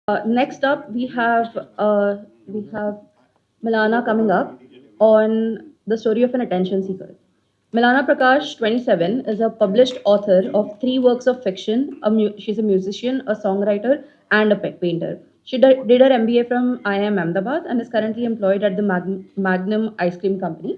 Next up, we have Milana coming up on the story of an attention seeker. Milana Prakash, 27, is a published author of three works of fiction. She's a musician, a songwriter, and a painter. She did her MBA from IIM Ahmedabad and is currently employed at the Magnum Ice Cream Company.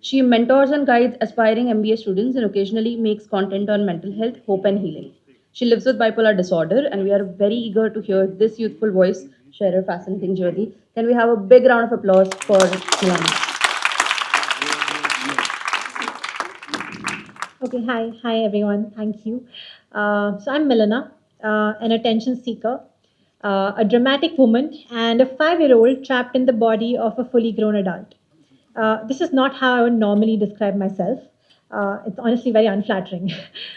She mentors and guides aspiring MBA students and occasionally makes content on mental health, hope, and healing. She lives with bipolar disorder, and we are very eager to hear this youthful voice share her fascinating journey. Can we have a big round of applause for Milana? Okay, hi everyone. Thank you. So I'm Milana, an attention seeker, a dramatic woman, and a 5-year-old trapped in the body of a fully grown adult. This is not how I would normally describe myself. It's honestly very unflattering.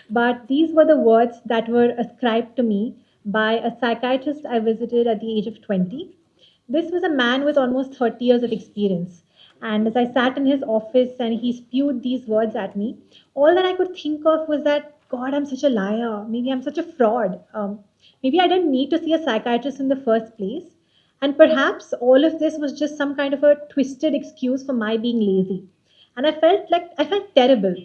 But these were the words that were ascribed to me by a psychiatrist I visited at the age of 20. This was a man with almost 30 years of experience. And as I sat in his office and he spewed these words at me, all that I could think of was that, God, I'm such a liar. Maybe I'm such a fraud. Maybe I didn't need to see a psychiatrist in the first place. And perhaps all of this was just some kind of a twisted excuse for my being lazy. And I felt terrible.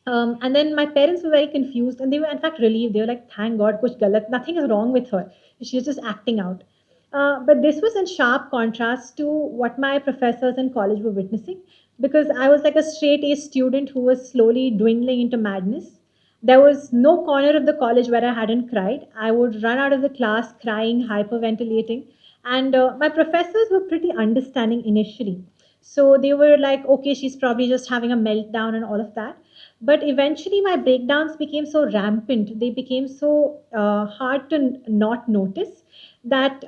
And then my parents were very confused and they were in fact relieved. They were like, thank God, kuch galat, nothing is wrong with her. She was just acting out. But this was in sharp contrast to what my professors in college were witnessing because I was like a straight A student who was slowly dwindling into madness. There was no corner of the college where I hadn't cried. I would run out of the class crying, hyperventilating. And my professors were pretty understanding initially. So they were like, okay, she's probably just having a meltdown and all of that. But eventually, my breakdowns became so rampant, they became so hard to not notice that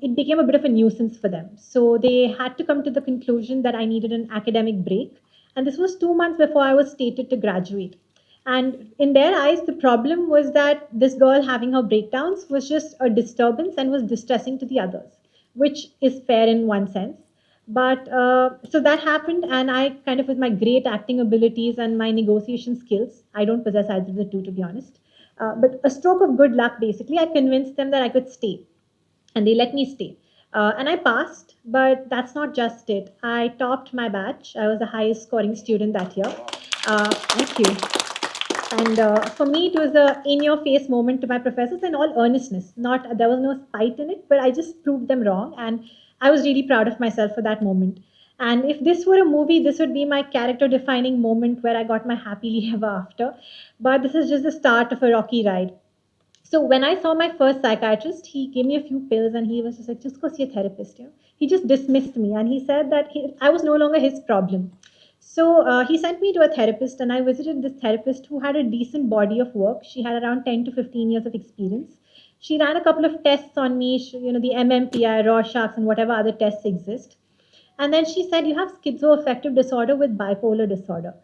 it became a bit of a nuisance for them. So they had to come to the conclusion that I needed an academic break. And this was 2 months before I was stated to graduate. And in their eyes, the problem was that this girl having her breakdowns was just a disturbance and was distressing to the others, which is fair in one sense. But so that happened, and I kind of, with my great acting abilities and my negotiation skills, I don't possess either of the two, to be honest. But a stroke of good luck, basically, I convinced them that I could stay, and they let me stay. And I passed, but that's not just it. I topped my batch. I was the highest scoring student that year. Thank you. And for me, it was a in-your-face moment to my professors in all earnestness. Not there was no spite in it, but I just proved them wrong, and I was really proud of myself for that moment. And if this were a movie, this would be my character-defining moment where I got my happily ever after. But this is just the start of a rocky ride. So when I saw my first psychiatrist, he gave me a few pills and he was just like, just go see a therapist. You know? He just dismissed me and he said that I was no longer his problem. So he sent me to a therapist and I visited this therapist who had a decent body of work. She had around 10 to 15 years of experience. She ran a couple of tests on me, the MMPI, Rorschach's, and whatever other tests exist. And then she said, you have schizoaffective disorder with bipolar disorder.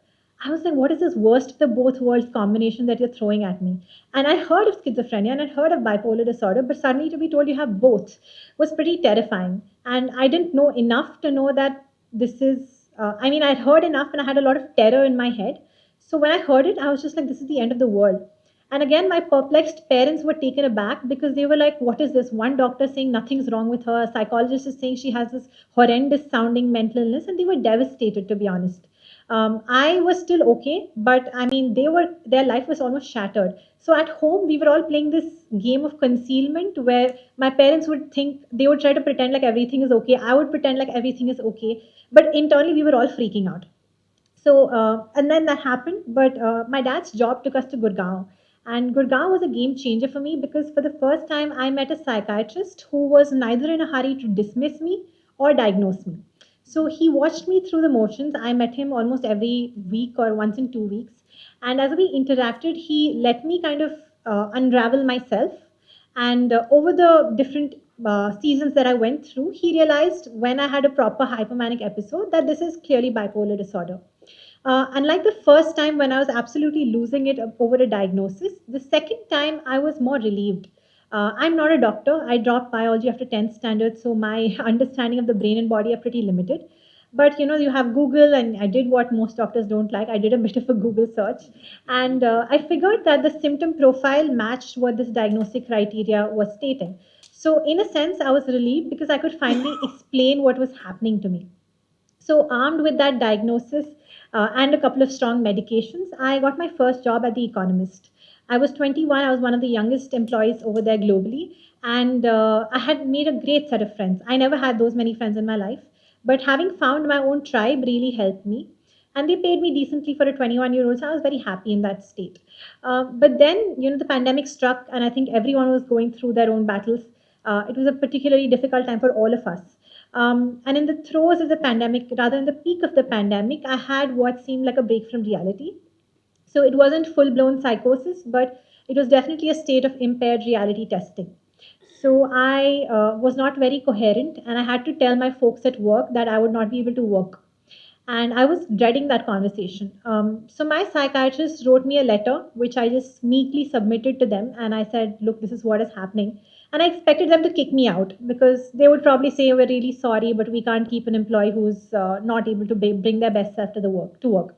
I was like, what is this worst of the both worlds combination that you're throwing at me? And I heard of schizophrenia and I'd heard of bipolar disorder, but suddenly to be told you have both was pretty terrifying. And I didn't know enough to know that this is, I'd heard enough and I had a lot of terror in my head. So when I heard it, I was just like, this is the end of the world. And again, my perplexed parents were taken aback because they were like, what is this? One doctor saying nothing's wrong with her, a psychologist is saying she has this horrendous sounding mental illness, and they were devastated, to be honest. I was still okay, but their life was almost shattered. So at home, we were all playing this game of concealment where my parents would think they would try to pretend like everything is okay. I would pretend like everything is okay. But internally, we were all freaking out. So, and then that happened, but my dad's job took us to Gurgaon. And Gurgaon was a game changer for me because for the first time I met a psychiatrist who was neither in a hurry to dismiss me or diagnose me. So he watched me through the motions. I met him almost every week or once in 2 weeks. And as we interacted, he let me kind of unravel myself. And over the different seasons that I went through, he realized when I had a proper hypomanic episode that this is clearly bipolar disorder. Unlike the first time when I was absolutely losing it over a diagnosis, the second time I was more relieved. I'm not a doctor. I dropped biology after 10th standard, so my understanding of the brain and body are pretty limited. But you have Google, and I did what most doctors don't like. I did a bit of a Google search, and I figured that the symptom profile matched what this diagnostic criteria was stating. So, in a sense, I was relieved because I could finally explain what was happening to me. So, armed with that diagnosis and a couple of strong medications, I got my first job at The Economist. I was 21, I was one of the youngest employees over there globally, and I had made a great set of friends. I never had those many friends in my life, but having found my own tribe really helped me. And they paid me decently for a 21-year-old, so I was very happy in that state. But then, the pandemic struck, and I think everyone was going through their own battles. It was a particularly difficult time for all of us. And in the throes of the pandemic, rather in the peak of the pandemic, I had what seemed like a break from reality. So it wasn't full blown psychosis, but it was definitely a state of impaired reality testing. So I was not very coherent, and I had to tell my folks at work that I would not be able to work. And I was dreading that conversation. So my psychiatrist wrote me a letter, which I just meekly submitted to them. And I said, look, this is what is happening. And I expected them to kick me out because they would probably say, we're really sorry, but we can't keep an employee who's not able to bring their best self to the work to work.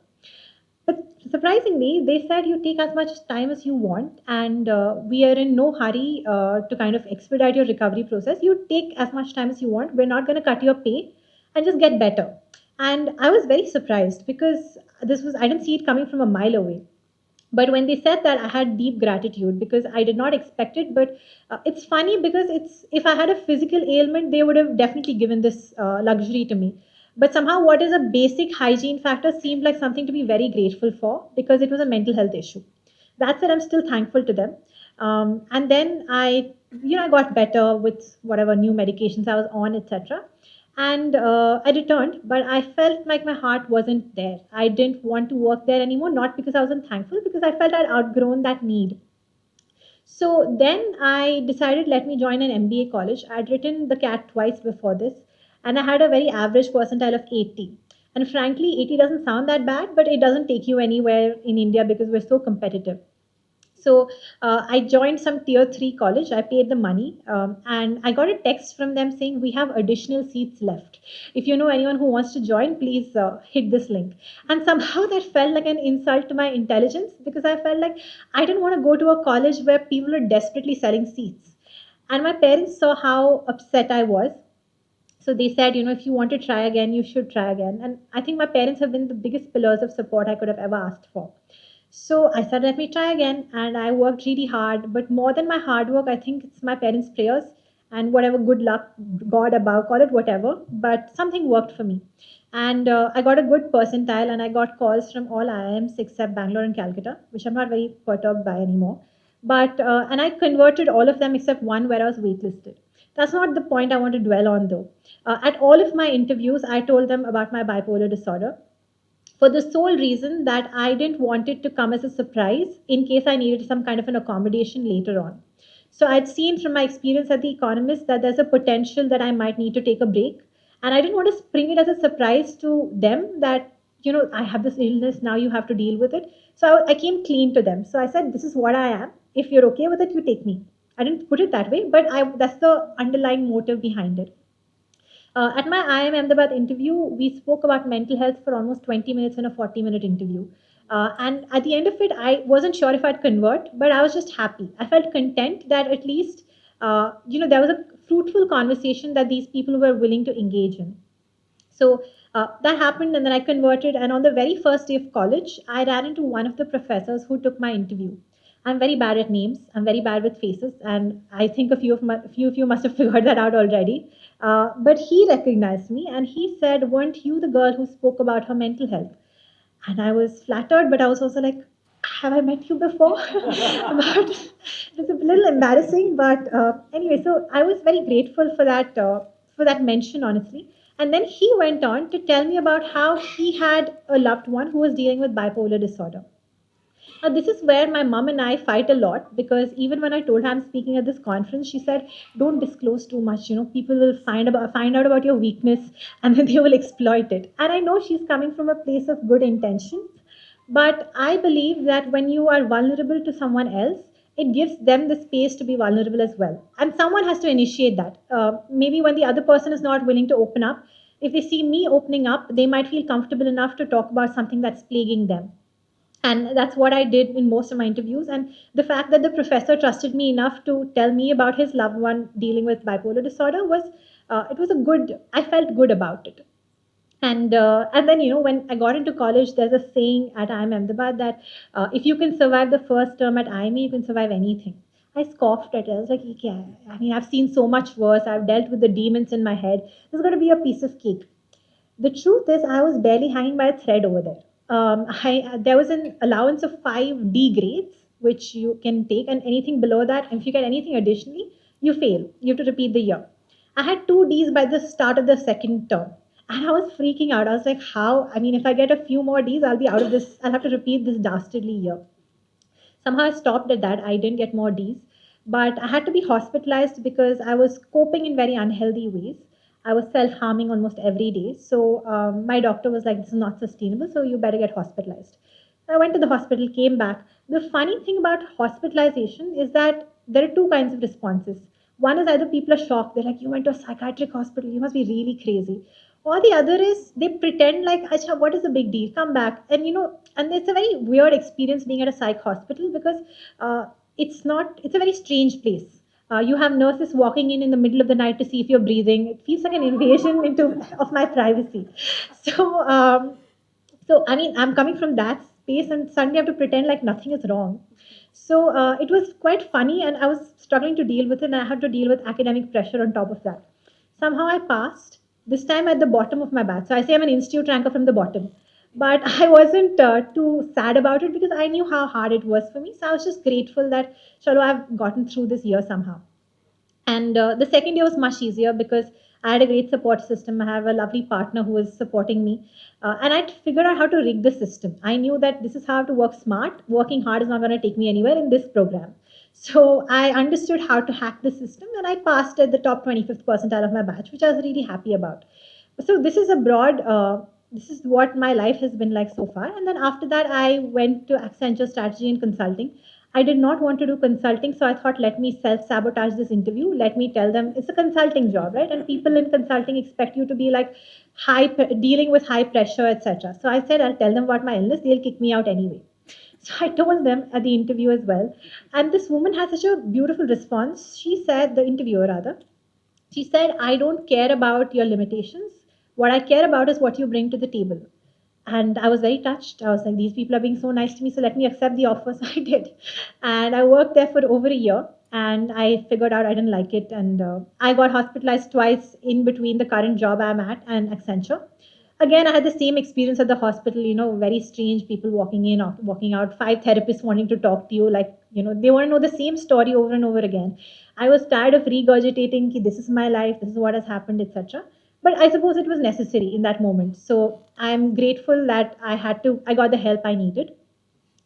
But surprisingly, they said you take as much time as you want, and we are in no hurry to kind of expedite your recovery process. You take as much time as you want. We're not going to cut your pay and just get better. And I was very surprised because I didn't see it coming from a mile away. But when they said that, I had deep gratitude because I did not expect it. But it's funny because if I had a physical ailment, they would have definitely given this luxury to me. But somehow, what is a basic hygiene factor seemed like something to be very grateful for because it was a mental health issue. That said, I'm still thankful to them. And then I got better with whatever new medications I was on, etc. And I returned, but I felt like my heart wasn't there. I didn't want to work there anymore, not because I wasn't thankful, because I felt I'd outgrown that need. So then I decided, let me join an MBA college. I'd written the CAT twice before this, and I had a very average percentile of 80. And frankly, 80 doesn't sound that bad, but it doesn't take you anywhere in India because we're so competitive. So I joined some tier 3 college. I paid the money, and I got a text from them saying we have additional seats left. If you know anyone who wants to join, please hit this link. And somehow that felt like an insult to my intelligence because I felt like I didn't want to go to a college where people are desperately selling seats. And my parents saw how upset I was. So they said, if you want to try again, you should try again. And I think my parents have been the biggest pillars of support I could have ever asked for. So I said, let me try again. And I worked really hard. But more than my hard work, I think it's my parents' prayers and whatever good luck, God above, call it whatever. But something worked for me. And I got a good percentile and I got calls from all IIMs except Bangalore and Calcutta, which I'm not very perturbed by anymore. And I converted all of them except one where I was waitlisted. That's not the point I want to dwell on though. At all of my interviews, I told them about my bipolar disorder for the sole reason that I didn't want it to come as a surprise in case I needed some kind of an accommodation later on. So I'd seen from my experience at The Economist that there's a potential that I might need to take a break. And I didn't want to spring it as a surprise to them that, I have this illness, now you have to deal with it. So I came clean to them. So I said, this is what I am. If you're okay with it, you take me. I didn't put it that way, but that's the underlying motive behind it. At my IIM Ahmedabad interview, we spoke about mental health for almost 20 minutes in a 40-minute interview. And at the end of it, I wasn't sure if I'd convert, but I was just happy. I felt content that at least, there was a fruitful conversation that these people were willing to engage in. So that happened, and then I converted. And on the very first day of college, I ran into one of the professors who took my interview. I'm very bad at names. I'm very bad with faces, and I think a few of you must have figured that out already. But he recognized me, and he said, "Weren't you the girl who spoke about her mental health?" And I was flattered, but I was also like, "Have I met you before?" But it was a little embarrassing. But anyway, so I was very grateful for that mention, honestly. And then he went on to tell me about how he had a loved one who was dealing with bipolar disorder. Now, this is where my mom and I fight a lot because even when I told her I'm speaking at this conference, she said, "Don't disclose too much. People will find out about your weakness, and then they will exploit it." And I know she's coming from a place of good intentions, but I believe that when you are vulnerable to someone else, it gives them the space to be vulnerable as well. And someone has to initiate that. Maybe when the other person is not willing to open up, if they see me opening up, they might feel comfortable enough to talk about something that's plaguing them. And that's what I did in most of my interviews. And the fact that the professor trusted me enough to tell me about his loved one dealing with bipolar disorder was, it was a good, I felt good about it. And then, when I got into college, there's a saying at IIM Ahmedabad that if you can survive the first term at IIM, you can survive anything. I scoffed at it. I was like, yeah, I mean, I've seen so much worse. I've dealt with the demons in my head. This is going to be a piece of cake. The truth is, I was barely hanging by a thread over there. There was an allowance of 5D grades, which you can take, and anything below that, if you get anything additionally, you fail. You have to repeat the year. I had two Ds by the start of the second term. And I was freaking out. I was like, how? I mean, if I get a few more Ds, I'll be out of this. I'll have to repeat this dastardly year. Somehow I stopped at that. I didn't get more Ds. But I had to be hospitalized because I was coping in very unhealthy ways. I was self harming almost every day. So my doctor was like, this is not sustainable. So you better get hospitalized. I went to the hospital, came back. The funny thing about hospitalization is that there are two kinds of responses. One is either people are shocked, they're like, you went to a psychiatric hospital, you must be really crazy. Or the other is they pretend like, Acha, what is the big deal? Come back. And it's a very weird experience being at a psych hospital because it's a very strange place. You have nurses walking in the middle of the night to see if you're breathing. It feels like an invasion into of my privacy. So, so I mean, I'm coming from that space, and suddenly I have to pretend like nothing is wrong. So it was quite funny, and I was struggling to deal with it, and I had to deal with academic pressure on top of that. Somehow I passed, this time at the bottom of my batch. So I say I'm an institute ranker from the bottom. But I wasn't too sad about it because I knew how hard it was for me. So I was just grateful that, Chalo, I've gotten through this year somehow. And the second year was much easier because I had a great support system. I have a lovely partner who was supporting me. And I'd figured out how to rig the system. I knew that this is how to work smart. Working hard is not going to take me anywhere in this program. So I understood how to hack the system and I passed at the top 25th percentile of my batch, which I was really happy about. So this is a broad, this is what my life has been like so far. And then after that, I went to Accenture Strategy and Consulting. I did not want to do consulting, so I thought, let me self sabotage this interview. Let me tell them it's a consulting job, right? And people in consulting expect you to be like dealing with high pressure, etc. So I said, I'll tell them about my illness. They'll kick me out anyway. So I told them at the interview as well. And this woman had such a beautiful response. She said, the interviewer rather, she said, I don't care about your limitations. What I care about is what you bring to the table. And I was very touched. I was like, these people are being so nice to me, so let me accept the offer. So I did. And I worked there for over a year. And I figured out I didn't like it. And I got hospitalized twice in between the current job I'm at and Accenture. Again, I had the same experience at the hospital, very strange people walking in, or walking out, five therapists wanting to talk to you, like, they want to know the same story over and over again. I was tired of regurgitating, ki, this is my life, this is what has happened, etc. But I suppose it was necessary in that moment. So I'm grateful that I got the help I needed.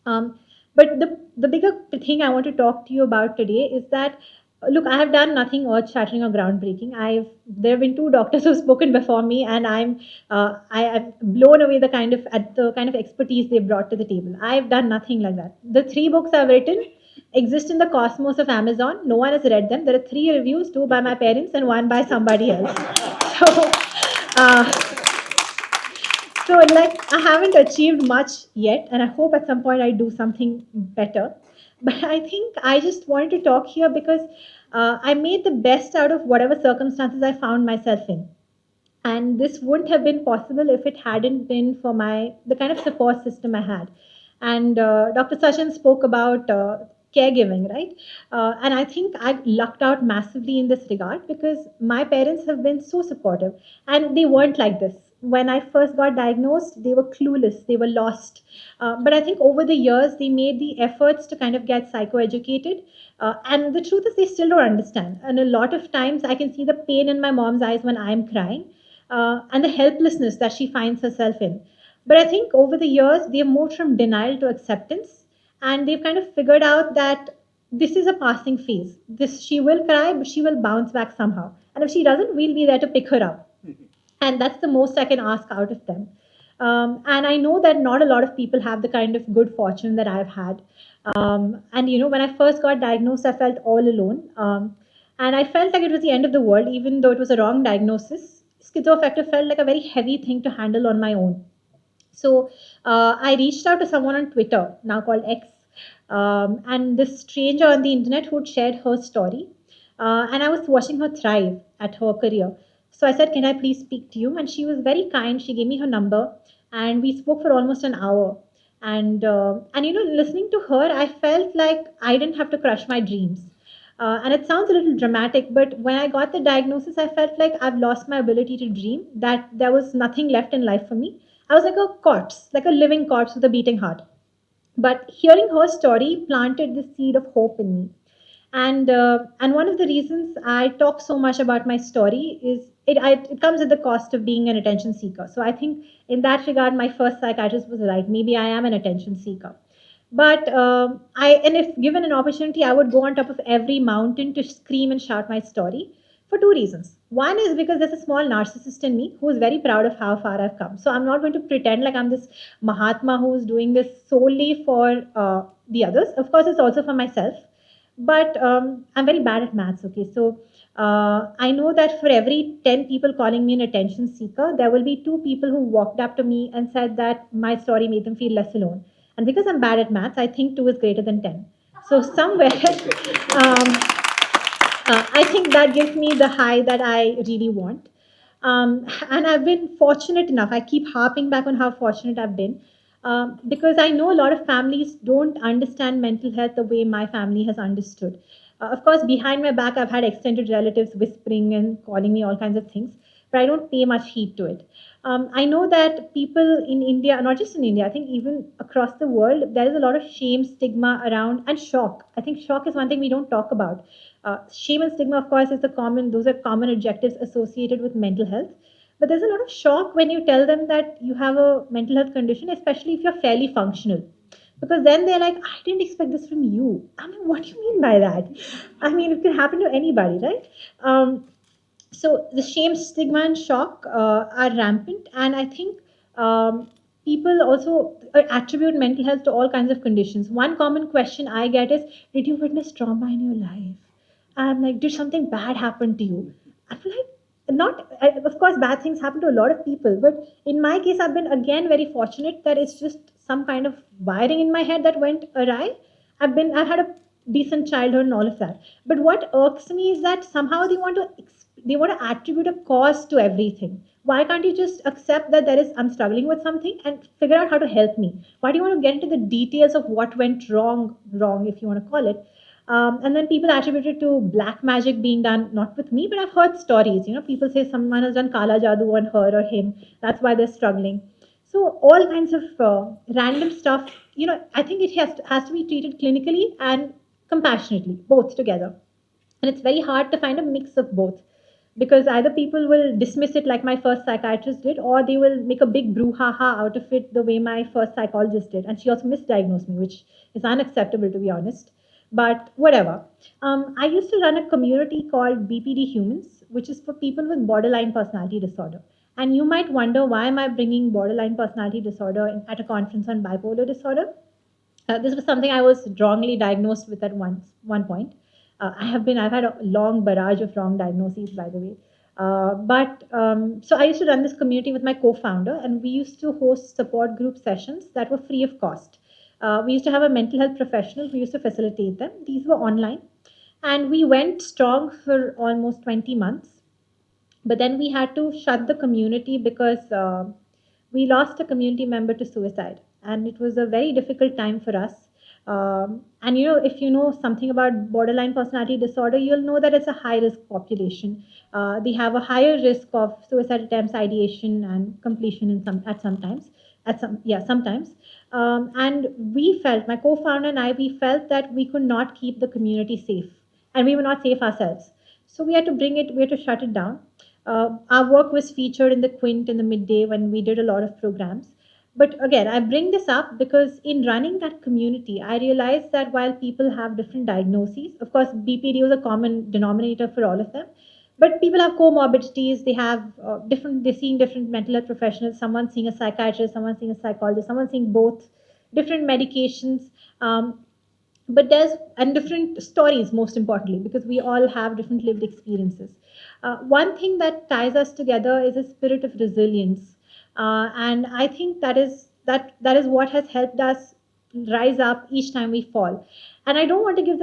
But the bigger thing I want to talk to you about today is that look, I have done nothing earth shattering or groundbreaking. There have been two doctors who've spoken before me, and I've blown away the kind of expertise they brought to the table. I've done nothing like that. The three books I've written exist in the cosmos of Amazon. No one has read them. There are three reviews, two by my parents and one by somebody else. So. Uh, so, like, I haven't achieved much yet, and I hope at some point I do something better. But I think I just wanted to talk here because I made the best out of whatever circumstances I found myself in. And this wouldn't have been possible if it hadn't been for the kind of support system I had. And Dr. Sachin spoke about caregiving, right? And I think I've lucked out massively in this regard because my parents have been so supportive, and they weren't like this. When I first got diagnosed, they were clueless, they were lost. But I think over the years, they made the efforts to kind of get psychoeducated. And the truth is, they still don't understand. And a lot of times, I can see the pain in my mom's eyes when I'm crying, and the helplessness that she finds herself in. But I think over the years, they've moved from denial to acceptance, and they've kind of figured out that this is a passing phase. This she will cry, but she will bounce back somehow. And if she doesn't, we'll be there to pick her up. And that's the most I can ask out of them. And I know that not a lot of people have the kind of good fortune that I've had. And when I first got diagnosed, I felt all alone. And I felt like it was the end of the world, even though it was a wrong diagnosis. Schizoaffective felt like a very heavy thing to handle on my own. So I reached out to someone on Twitter, now called X, and this stranger on the internet who had shared her story. And I was watching her thrive at her career. So I said, "Can I please speak to you?" And she was very kind. She gave me her number, and we spoke for almost an hour. And listening to her, I felt like I didn't have to crush my dreams. And it sounds a little dramatic, but when I got the diagnosis, I felt like I've lost my ability to dream, that there was nothing left in life for me. I was like a corpse, like a living corpse with a beating heart. But hearing her story planted the seed of hope in me. And one of the reasons I talk so much about my story is it comes at the cost of being an attention seeker. So I think in that regard, my first psychiatrist was right. Maybe I am an attention seeker. But if given an opportunity, I would go on top of every mountain to scream and shout my story for two reasons. One is because there's a small narcissist in me who is very proud of how far I've come. So I'm not going to pretend like I'm this Mahatma who's doing this solely for the others. Of course, it's also for myself. But I'm very bad at maths. Okay, so I know that for every 10 people calling me an attention seeker, there will be two people who walked up to me and said that my story made them feel less alone. And because I'm bad at maths, I think 2 is greater than 10. So somewhere, I think that gives me the high that I really want. And I've been fortunate enough. I keep harping back on how fortunate I've been, because I know a lot of families don't understand mental health the way my family has understood. Of course, behind my back, I've had extended relatives whispering and calling me all kinds of things, but I don't pay much heed to it. I know that people in India, not just in India, I think even across the world, there is a lot of shame, stigma around, and shock. I think shock is one thing we don't talk about. Shame and stigma, of course, is the common; those are common adjectives associated with mental health. But there's a lot of shock when you tell them that you have a mental health condition, especially if you're fairly functional. Because then they're like, "I didn't expect this from you." I mean, what do you mean by that? I mean, it can happen to anybody, right? So the shame, stigma, and shock are rampant, and I think people also attribute mental health to all kinds of conditions. One common question I get is, "Did you witness trauma in your life?" I'm like, "Did something bad happen to you?" I'm like, not of course bad things happen to a lot of people, but in my case I've been again very fortunate that it's just some kind of wiring in my head that went awry. I've had a decent childhood and all of that. But what irks me is that somehow they want to attribute a cause to everything. Why can't you just accept that I'm struggling with something and figure out how to help me? Why do you want to get into the details of what went wrong, if you want to call it? And then people attribute it to black magic being done, not with me, but I've heard stories. People say someone has done kala jadoo on her or him. That's why they're struggling. So all kinds of random stuff. I think it has to be treated clinically and compassionately, both together. And it's very hard to find a mix of both, because either people will dismiss it like my first psychiatrist did, or they will make a big brouhaha out of it the way my first psychologist did. And she also misdiagnosed me, which is unacceptable, to be honest. But whatever. I used to run a community called BPD Humans, which is for people with borderline personality disorder. And you might wonder, why am I bringing borderline personality disorder at a conference on bipolar disorder? This was something I was wrongly diagnosed with at one point. I've had a long barrage of wrong diagnoses, by the way. So I used to run this community with my co-founder, and we used to host support group sessions that were free of cost. We used to have a mental health professional who used to facilitate them. These were online, and we went strong for almost 20 months. But then we had to shut the community because we lost a community member to suicide, and it was a very difficult time for us. And if you know something about borderline personality disorder, you'll know that it's a high risk population. They have a higher risk of suicide attempts, ideation, and completion sometimes. And we felt, my co-founder and I, we felt that we could not keep the community safe, and we were not safe ourselves. So we had to shut it down. Our work was featured in the Quint in the midday when we did a lot of programs. But again, I bring this up because in running that community, I realized that while people have different diagnoses, of course, BPD was a common denominator for all of them, but people have comorbidities. They have they're seeing different mental health professionals. Someone seeing a psychiatrist, someone seeing a psychologist, someone seeing both, different medications. But there's and different stories, most importantly, because we all have different lived experiences. One thing that ties us together is a spirit of resilience, and I think that is that is what has helped us rise up each time we fall. And I don't want to give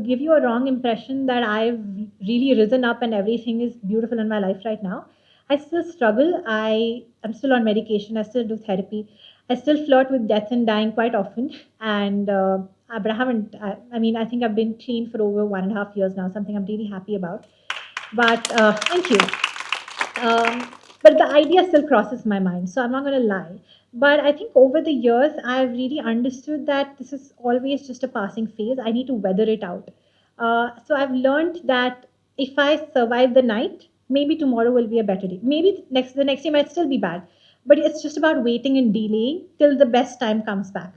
give you a wrong impression that I've really risen up and everything is beautiful in my life right now. I still struggle. I am still on medication. I still do therapy. I still flirt with death and dying quite often. And but I haven't. I mean, I think I've been clean for over 1.5 years now. Something I'm really happy about. But thank you. But the idea still crosses my mind, so I'm not going to lie. But I think over the years, I've really understood that this is always just a passing phase. I need to weather it out. So I've learned that if I survive the night, maybe tomorrow will be a better day. Maybe the next day might still be bad, but it's just about waiting and delaying till the best time comes back.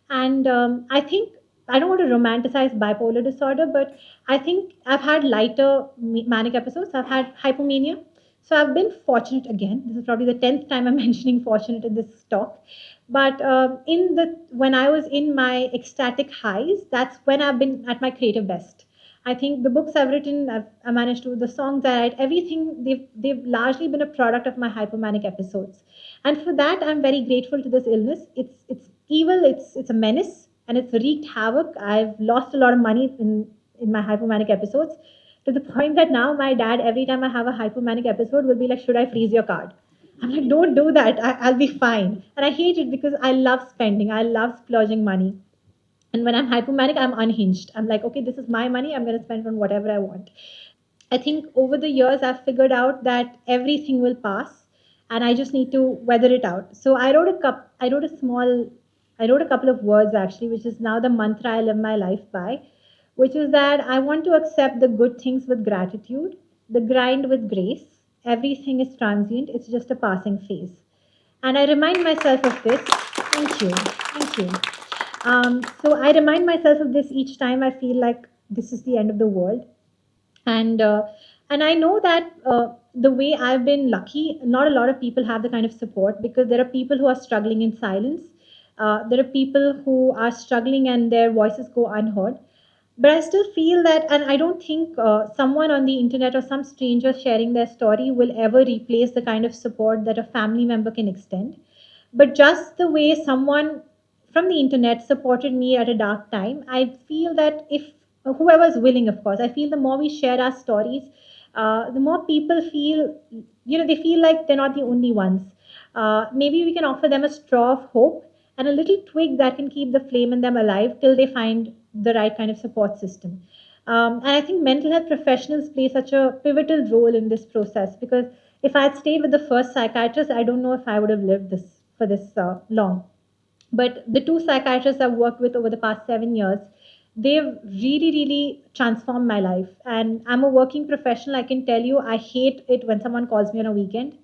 And I think I don't want to romanticize bipolar disorder, but I think I've had lighter manic episodes. I've had hypomania. So I've been fortunate again. This is probably the 10th time I'm mentioning fortunate in this talk. But when I was in my ecstatic highs, that's when I've been at my creative best. I think the books I've written, I managed to, the songs I write, everything, they've largely been a product of my hypomanic episodes. And for that, I'm very grateful to this illness. It's evil, it's a menace, and it's wreaked havoc. I've lost a lot of money in my hypomanic episodes, to the point that now my dad, every time I have a hypomanic episode, will be like, "Should I freeze your card?" I'm like, "Don't do that. I'll be fine." And I hate it because I love spending. I love splurging money. And when I'm hypomanic, I'm unhinged. I'm like, okay, this is my money. I'm going to spend on whatever I want. I think over the years, I've figured out that everything will pass, and I just need to weather it out. So I wrote a couple of words actually, which is now the mantra I live my life by, which is that I want to accept the good things with gratitude, the grind with grace. Everything is transient. It's just a passing phase. And I remind myself of this. Thank you. Thank you. So I remind myself of this each time I feel like this is the end of the world. And and I know that the way I've been lucky, not a lot of people have the kind of support, because there are people who are struggling in silence. There are people who are struggling and their voices go unheard. But I still feel that, and I don't think someone on the internet or some stranger sharing their story will ever replace the kind of support that a family member can extend. But just the way someone from the internet supported me at a dark time, I feel that if whoever's willing, of course, I feel the more we share our stories, the more people feel, they feel like they're not the only ones. Maybe we can offer them a straw of hope and a little twig that can keep the flame in them alive till they find the right kind of support system. And I think mental health professionals play such a pivotal role in this process, because if I had stayed with the first psychiatrist, I don't know if I would have lived this for this long. But the two psychiatrists I've worked with over the past 7 years, they've really, really transformed my life. And I'm a working professional. I can tell you, I hate it when someone calls me on a weekend.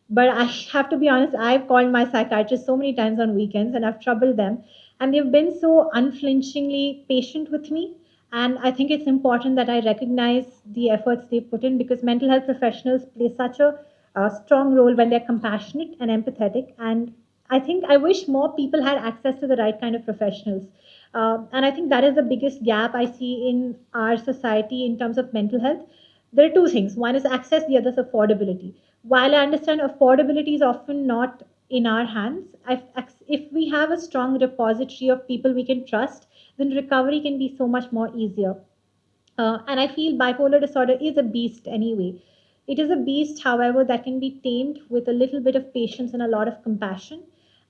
But I have to be honest, I've called my psychiatrist so many times on weekends and I've troubled them. And they've been so unflinchingly patient with me. And I think it's important that I recognize the efforts they put in, because mental health professionals play such a strong role when they're compassionate and empathetic. And I think I wish more people had access to the right kind of professionals. And I think that is the biggest gap I see in our society in terms of mental health. There are two things. One is access, the other is affordability. While I understand affordability is often not in our hands, if we have a strong repository of people we can trust, then recovery can be so much more easier. And I feel bipolar disorder is a beast anyway. It is a beast, however, that can be tamed with a little bit of patience and a lot of compassion.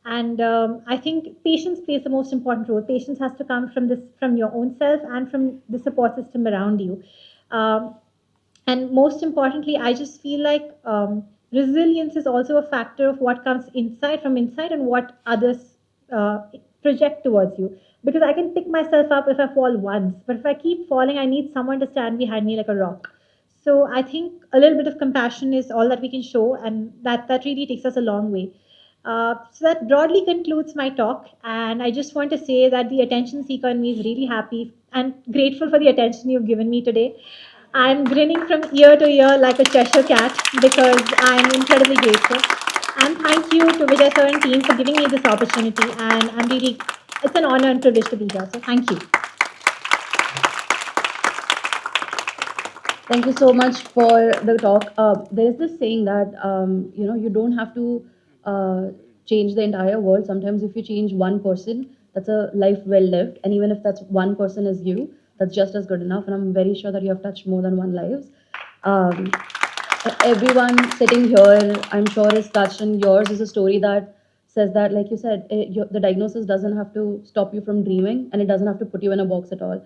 And I think patience plays the most important role. Patience has to come from your own self and from the support system around you. Um, and most importantly, I just feel like resilience is also a factor of what comes inside from inside and what others uh, project towards you. Because I can pick myself up if I fall once, but if I keep falling, I need someone to stand behind me like a rock. So I think a little bit of compassion is all that we can show, and that really takes us a long way. So that broadly concludes my talk, and I just want to say that the attention seeker in me is really happy and grateful for the attention you've given me today. I'm grinning from ear to ear like a Cheshire cat because I'm incredibly grateful. And thank you to Vijay sir and team for giving me this opportunity. And it's an honor and privilege to be here. So thank you. Thank you so much for the talk. There is this saying that you don't have to uh, change the entire world. Sometimes if you change one person, that's a life well lived. And even if that's one person is you, that's just as good enough. And I'm very sure that you have touched more than one lives. Um, Everyone sitting here, I'm sure, is touched, and yours is a story that says that, like you said, the diagnosis doesn't have to stop you from dreaming, and it doesn't have to put you in a box at all.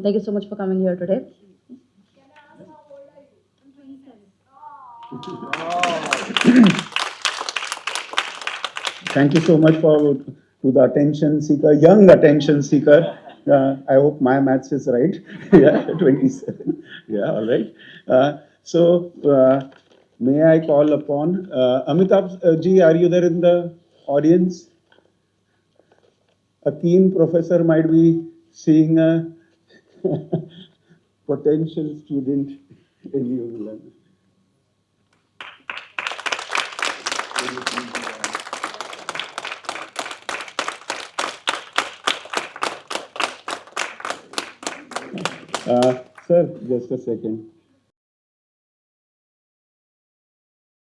Thank you so much for coming here today. Thank you so much to the attention seeker, young attention seeker. I hope my maths is right. Yeah, 27. Yeah, all right. May I call upon Amitabh ji? Are you there in the audience? A keen professor might be seeing a potential student in you. Sir, just a second.